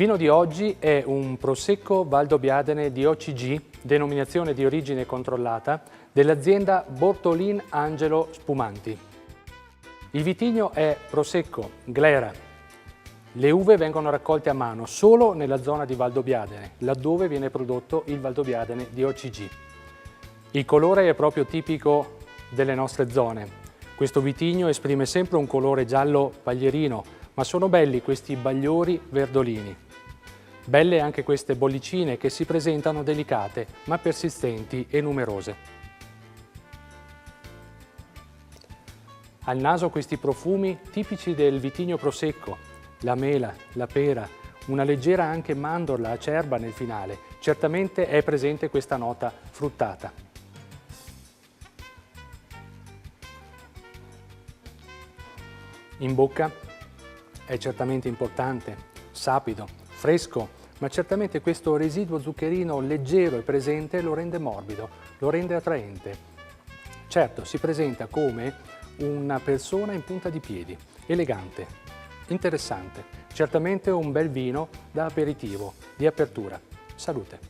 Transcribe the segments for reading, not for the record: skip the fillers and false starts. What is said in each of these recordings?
vino di oggi è un Prosecco Valdobbiadene di OCG, denominazione di origine controllata, dell'azienda Bortolin Angelo Spumanti. Il vitigno è Prosecco Glera. Le uve vengono raccolte a mano solo nella zona di Valdobbiadene, laddove viene prodotto il Valdobbiadene di OCG. Il colore è proprio tipico delle nostre zone. Questo vitigno esprime sempre un colore giallo paglierino, ma sono belli questi bagliori verdolini. Belle anche queste bollicine che si presentano delicate, ma persistenti e numerose. Al naso questi profumi tipici del vitigno Prosecco, la mela, la pera, una leggera anche mandorla acerba nel finale. Certamente è presente questa nota fruttata. In bocca è certamente importante, sapido, fresco, ma certamente questo residuo zuccherino leggero e presente lo rende morbido, lo rende attraente. Certo, si presenta come una persona in punta di piedi, elegante, interessante, certamente un bel vino da aperitivo, di apertura. Salute!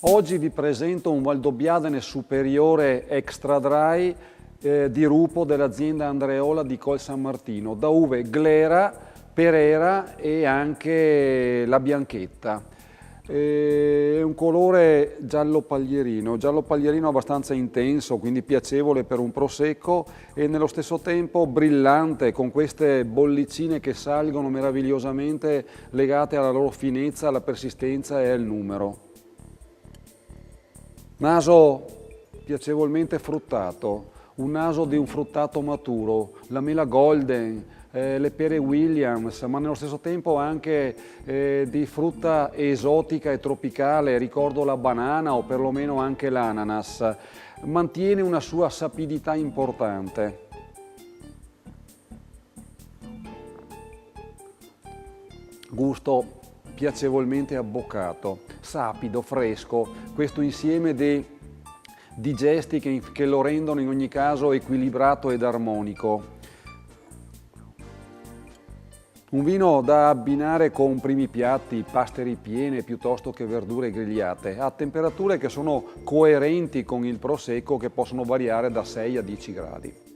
Oggi vi presento un Valdobbiadene superiore extra dry di Rupo dell'azienda Andreola di Col San Martino, da uve Glera, Perera e anche la Bianchetta. È un colore giallo paglierino abbastanza intenso, quindi piacevole per un prosecco e nello stesso tempo brillante, con queste bollicine che salgono meravigliosamente legate alla loro finezza, alla persistenza e al numero. Naso piacevolmente fruttato, un naso di un fruttato maturo, la mela golden, le pere Williams, ma nello stesso tempo anche di frutta esotica e tropicale, ricordo la banana o perlomeno anche l'ananas. Mantiene una sua sapidità importante. Gusto piacevolmente abboccato, sapido, fresco, questo insieme di gesti che lo rendono in ogni caso equilibrato ed armonico. Un vino da abbinare con primi piatti, paste ripiene piuttosto che verdure grigliate, a temperature che sono coerenti con il prosecco, che possono variare da 6 a 10 gradi.